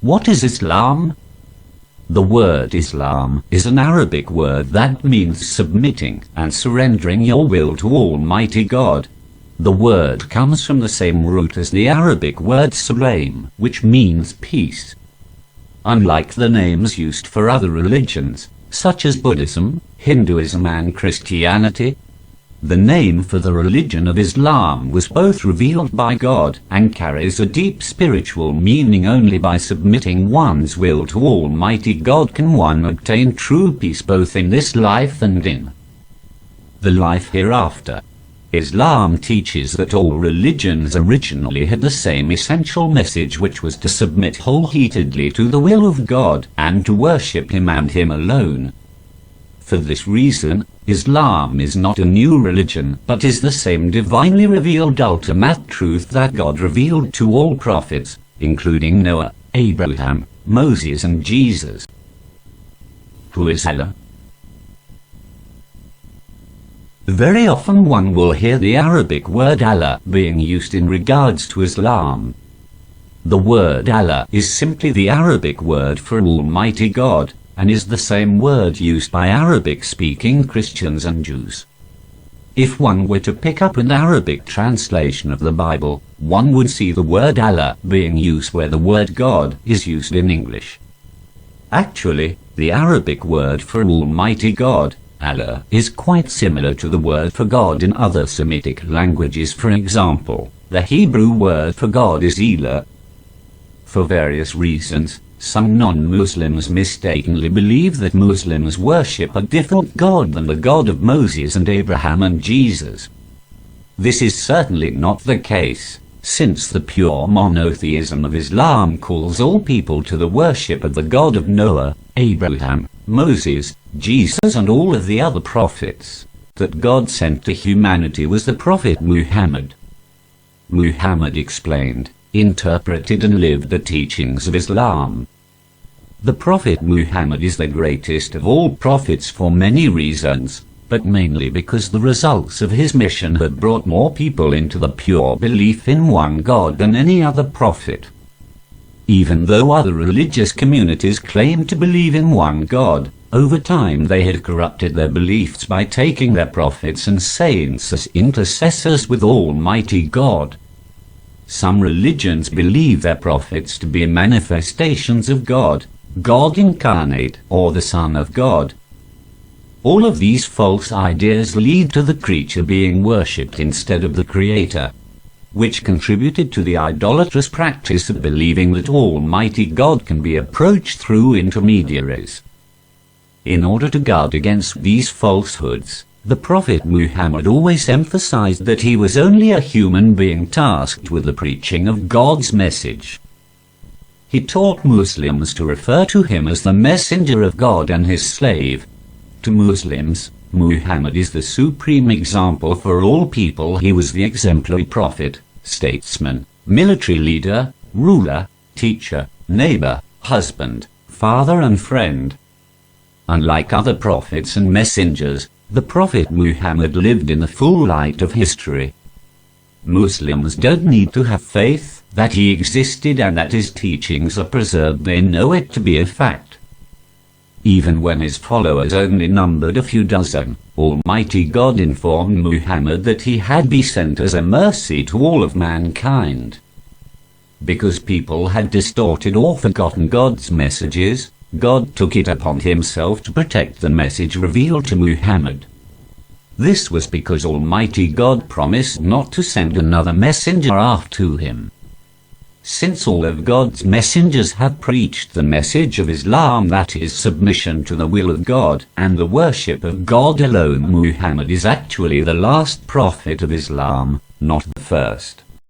What is Islam? The word Islam is an Arabic word that means submitting and surrendering your will to Almighty God. The word comes from the same root as the Arabic word salam, which means peace. Unlike the names used for other religions, such as Buddhism, Hinduism and Christianity, the name for the religion of Islam was both revealed by God and carries a deep spiritual meaning. Only by submitting one's will to Almighty God can one obtain true peace both in this life and in the life hereafter. Islam teaches that all religions originally had the same essential message, which was to submit wholeheartedly to the will of God and to worship Him and Him alone. For this reason, Islam is not a new religion, but is the same divinely revealed ultimate truth that God revealed to all prophets, including Noah, Abraham, Moses and Jesus. Who is Allah? Very often one will hear the Arabic word Allah being used in regards to Islam. The word Allah is simply the Arabic word for Almighty God, and is the same word used by Arabic-speaking Christians and Jews. If one were to pick up an Arabic translation of the Bible, one would see the word Allah being used where the word God is used in English. Actually, the Arabic word for Almighty God, Allah, is quite similar to the word for God in other Semitic languages. For example, the Hebrew word for God is Elah. For various reasons, some non-Muslims mistakenly believe that Muslims worship a different God than the God of Moses and Abraham and Jesus. This is certainly not the case, since the pure monotheism of Islam calls all people to the worship of the God of Noah, Abraham, Moses, Jesus and all of the other prophets. That God sent to humanity was the Prophet Muhammad. Muhammad explained, interpreted and lived the teachings of Islam. The Prophet Muhammad is the greatest of all prophets for many reasons, but mainly because the results of his mission had brought more people into the pure belief in one God than any other prophet. Even though other religious communities claimed to believe in one God, over time they had corrupted their beliefs by taking their prophets and saints as intercessors with Almighty God. Some religions believe their prophets to be manifestations of God, God incarnate, or the Son of God. All of these false ideas lead to the creature being worshipped instead of the Creator, which contributed to the idolatrous practice of believing that Almighty God can be approached through intermediaries. In order to guard against these falsehoods, the Prophet Muhammad always emphasized that he was only a human being tasked with the preaching of God's message. He taught Muslims to refer to him as the messenger of God and his slave. To Muslims, Muhammad is the supreme example for all people. He was the exemplary prophet, statesman, military leader, ruler, teacher, neighbor, husband, father and friend. Unlike other prophets and messengers, the Prophet Muhammad lived in the full light of history. Muslims don't need to have faith that he existed and that his teachings are preserved. They know it to be a fact. Even when his followers only numbered a few dozen, Almighty God informed Muhammad that he had been sent as a mercy to all of mankind. Because people had distorted or forgotten God's messages, God took it upon himself to protect the message revealed to Muhammad. This was because Almighty God promised not to send another messenger after him. Since all of God's messengers have preached the message of Islam, that is submission to the will of God and the worship of God alone, Muhammad is actually the last prophet of Islam, not the first.